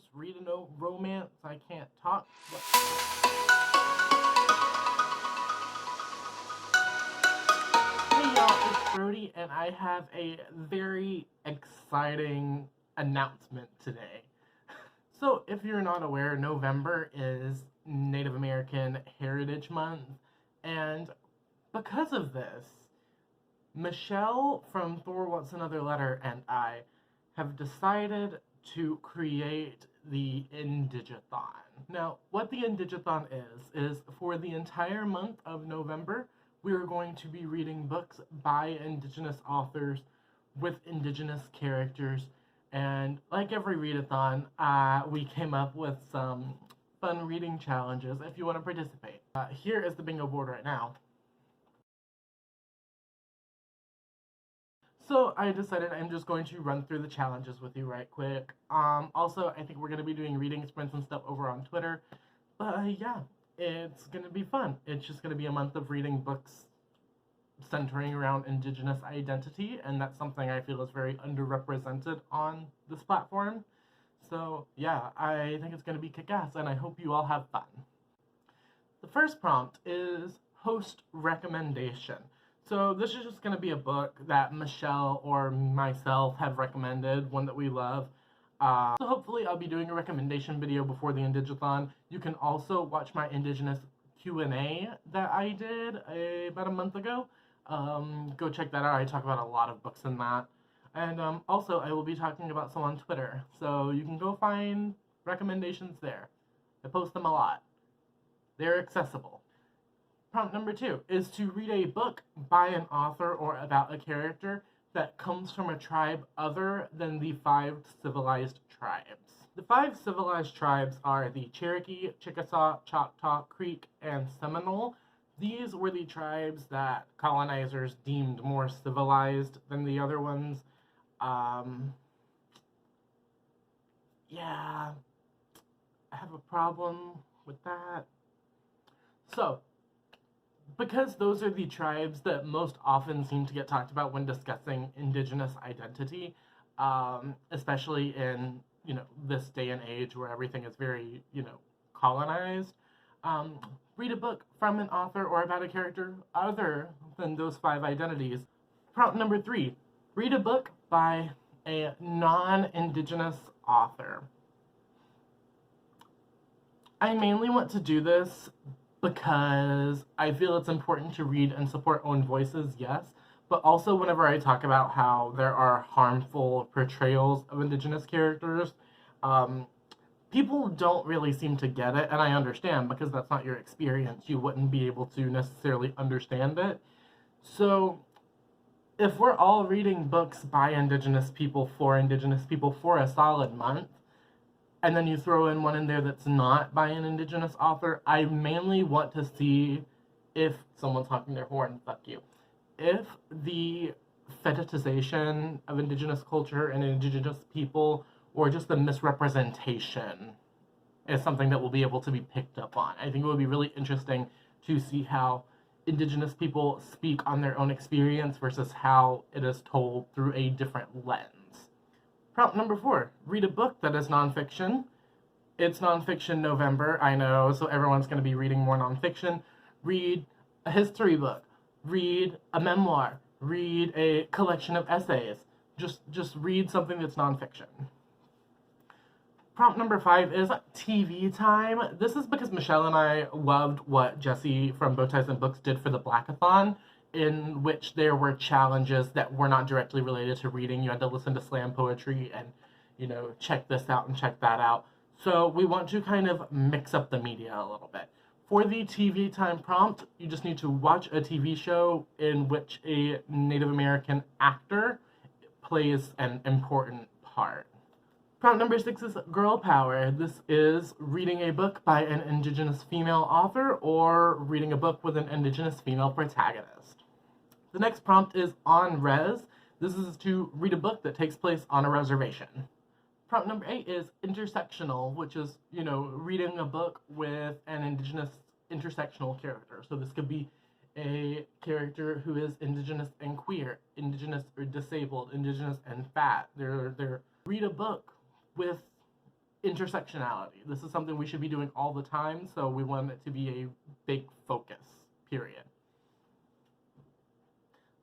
host, read a no romance, I can't talk. Hey y'all, it's Brody, and I have a very exciting announcement today. So, if you're not aware, November is Native American Heritage Month, and because of this, Michelle from Thor Wants Another Letter and I have decided to create the IndigAthon. Now, what the IndigAthon is for the entire month of November, we are going to be reading books by Indigenous authors with Indigenous characters. And like every readathon, we came up with some fun reading challenges if you want to participate. Here is the bingo board right now. So I decided I'm just going to run through the challenges with you right quick. Also, I think we're going to be doing reading sprints and stuff over on Twitter. But yeah, it's going to be fun. It's just going to be a month of reading books centering around Indigenous identity, and that's something I feel is very underrepresented on this platform. So yeah, I think it's going to be kick-ass, and I hope you all have fun. The first prompt is host recommendation. So this is just going to be a book that Michelle or myself have recommended, one that we love. So hopefully I'll be doing a recommendation video before the IndigAthon. You can also watch my Indigenous Q&A that I did about a month ago. Go check that out. I talk about a lot of books in that. And also I will be talking about some on Twitter. So you can go find recommendations there. I post them a lot. They're accessible. Prompt number 2 is to read a book by an author or about a character that comes from a tribe other than the 5 civilized tribes. The 5 civilized tribes are the Cherokee, Chickasaw, Choctaw, Creek, and Seminole. These were the tribes that colonizers deemed more civilized than the other ones. Yeah, I have a problem with that. So, because those are the tribes that most often seem to get talked about when discussing Indigenous identity, especially in, this day and age where everything is very, colonized, read a book from an author or about a character other than those 5 identities. Prompt number 3, read a book by a non-Indigenous author. I mainly want to do this because I feel it's important to read and support own voices, yes, but also whenever I talk about how there are harmful portrayals of Indigenous characters, people don't really seem to get it, and I understand because that's not your experience. You wouldn't be able to necessarily understand it. So if we're all reading books by Indigenous people for a solid month, and then you throw in one in there that's not by an Indigenous author, I mainly want to see if someone's honking their horn, fuck you. If the fetishization of Indigenous culture and Indigenous people, or just the misrepresentation, is something that will be able to be picked up on. I think it would be really interesting to see how Indigenous people speak on their own experience versus how it is told through a different lens. Prompt number 4, read a book that is nonfiction. It's Nonfiction November, I know, so everyone's going to be reading more nonfiction. Read a history book. Read a memoir. Read a collection of essays. Just read something that's nonfiction. Prompt number 5 is TV time. This is because Michelle and I loved what Jesse from Bowties and Books did for the Blackathon, in which there were challenges that were not directly related to reading. You had to listen to slam poetry and, check this out and check that out. So we want to kind of mix up the media a little bit. For the TV time prompt, you just need to watch a TV show in which a Native American actor plays an important part. Prompt number 6 is girl power. This is reading a book by an Indigenous female author or reading a book with an Indigenous female protagonist. The next prompt is on res. This is to read a book that takes place on a reservation. Prompt number 8 is intersectional, which is, reading a book with an Indigenous intersectional character. So this could be a character who is Indigenous and queer, Indigenous or disabled, Indigenous and fat. Read a book with intersectionality. This is something we should be doing all the time, so we want it to be a big focus, period.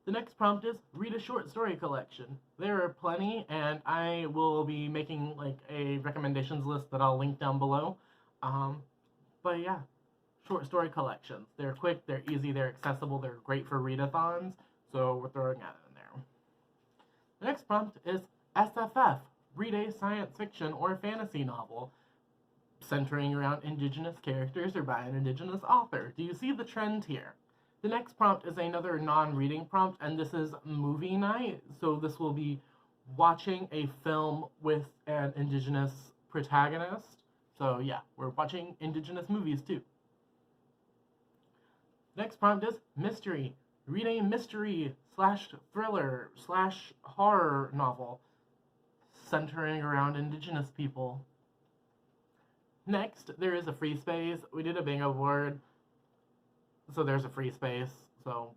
The next prompt is read a short story collection. There are plenty, and I will be making like a recommendations list that I'll link down below. But yeah, short story collections. They're quick, they're easy, they're accessible, they're great for readathons, so we're throwing that in there. The next prompt is SFF. Read a science fiction or fantasy novel centering around indigenous characters or by an indigenous author. Do you see the trend here? The next prompt is another non-reading prompt, and this is movie night. So this will be watching a film with an indigenous protagonist. So yeah, we're watching indigenous movies too. Next prompt is mystery. Read a mystery / thriller / horror novel centering around indigenous people. Next, there is a free space. We did a bingo board, so there's a free space, so,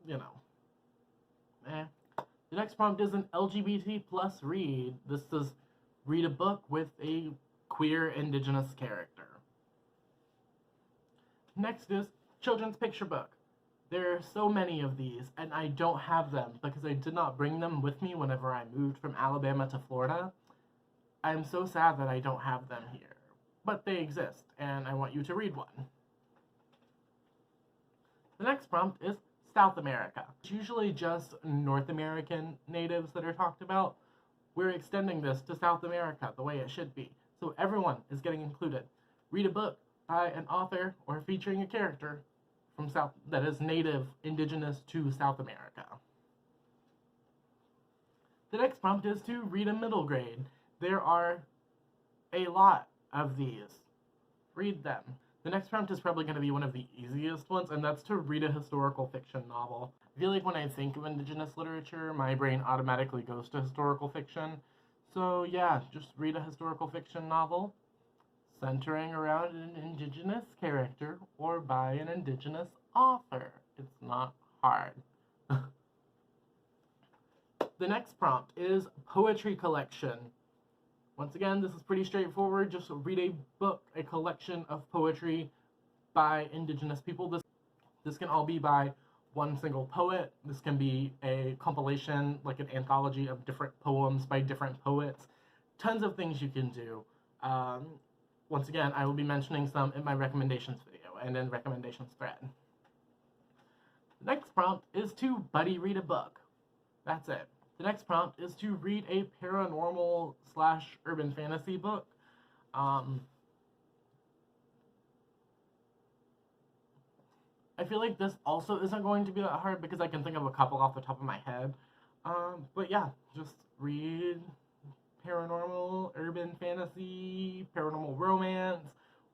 you know. The next prompt is an LGBT plus read. This is read a book with a queer indigenous character. Next is children's picture book. There are so many of these, and I don't have them because I did not bring them with me whenever I moved from Alabama to Florida. I'm so sad that I don't have them here, but they exist, and I want you to read one. The next prompt is South America. It's usually just North American natives that are talked about. We're extending this to South America the way it should be, so everyone is getting included. Read a book by an author or featuring a character from South that is native, indigenous to South America. The next prompt is to read a middle grade. There are a lot of these. Read them. The next prompt is probably going to be one of the easiest ones, and that's to read a historical fiction novel. I feel like when I think of indigenous literature, my brain automatically goes to historical fiction. So yeah, just read a historical fiction novel centering around an indigenous character or by an indigenous author. It's not hard. The next prompt is poetry collection. Once again, this is pretty straightforward. Just read a book, a collection of poetry by indigenous people. This can all be by one single poet. This can be a compilation, like an anthology of different poems by different poets. Tons of things you can do. Once again, I will be mentioning some in my recommendations video and in recommendations thread. The next prompt is to buddy read a book. That's it. The next prompt is to read a paranormal / urban fantasy book. I feel like this also isn't going to be that hard because I can think of a couple off the top of my head. But yeah, just read paranormal, urban fantasy, paranormal romance,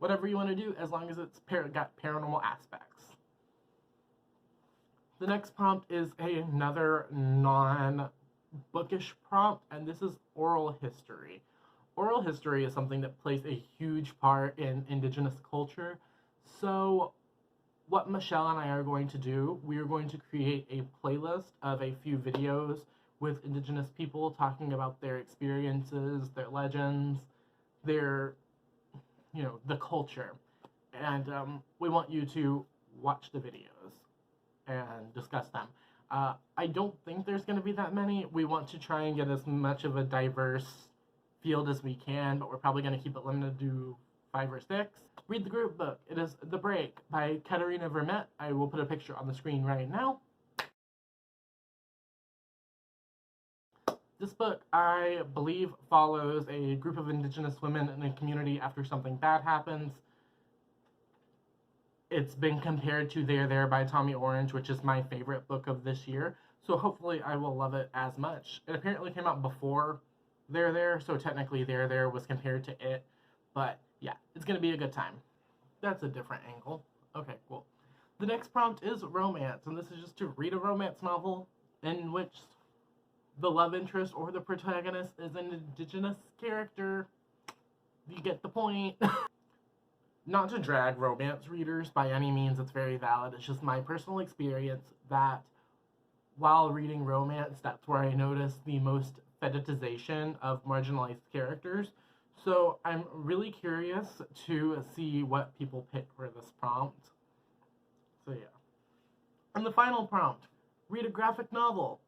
whatever you want to do, as long as it's got paranormal aspects. The next prompt is another non-bookish prompt, and this is oral history. Oral history is something that plays a huge part in indigenous culture. So what Michelle and I are going to do, we are going to create a playlist of a few videos with indigenous people talking about their experiences, their legends, their, the culture. And we want you to watch the videos and discuss them. I don't think there's going to be that many. We want to try and get as much of a diverse field as we can, but we're probably going to keep it limited to 5 or 6. Read the group book. It is The Break by Katarina Vermette. I will put a picture on the screen right now. This book, I believe, follows a group of indigenous women in a community after something bad happens. It's been compared to There There by Tommy Orange, which is my favorite book of this year. So hopefully I will love it as much. It apparently came out before There There, so technically There There was compared to it. But yeah, it's going to be a good time. That's a different angle. Okay, cool. The next prompt is romance, and this is just to read a romance novel in which the love interest or the protagonist is an indigenous character. You get the point. Not to drag romance readers by any means, it's very valid. It's just my personal experience that while reading romance, that's where I noticed the most fetishization of marginalized characters. So I'm really curious to see what people pick for this prompt. So yeah. And the final prompt, read a graphic novel.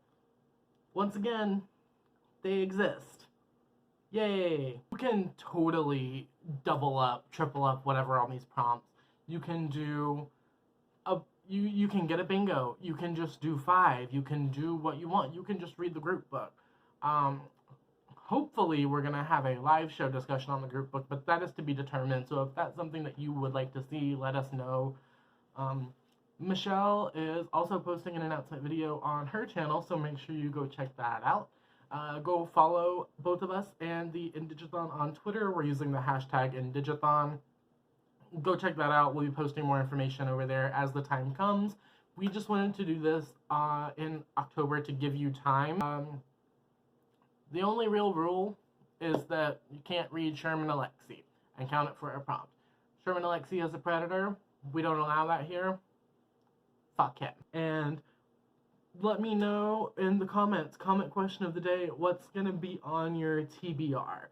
Once again, they exist. Yay! You can totally double up, triple up, whatever on these prompts. You can do you can get a bingo. You can just do 5. You can do what you want. You can just read the group book. Hopefully we're gonna have a live show discussion on the group book, but that is to be determined. So if that's something that you would like to see, let us know. Michelle is also posting an announcement video on her channel, so make sure you go check that out. Go follow both of us and the IndigAthon on Twitter. We're using the hashtag IndigAthon. Go check that out. We'll be posting more information over there as the time comes. We just wanted to do this in October to give you time. The only real rule is that you can't read Sherman Alexie and count it for a prompt. Sherman Alexie is a predator. We don't allow that here. Fuck him. And let me know in the comments, comment question of the day, what's gonna be on your TBR.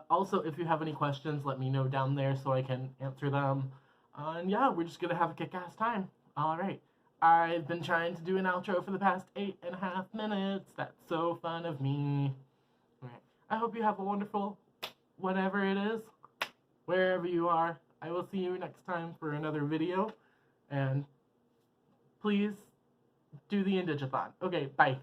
Also, if you have any questions, let me know down there so I can answer them. And yeah, we're just gonna have a kick-ass time. Alright. I've been trying to do an outro for the past 8.5 minutes. That's so fun of me. Alright. I hope you have a wonderful whatever it is, wherever you are. I will see you next time for another video. And please do the IndigAthon. Okay, bye.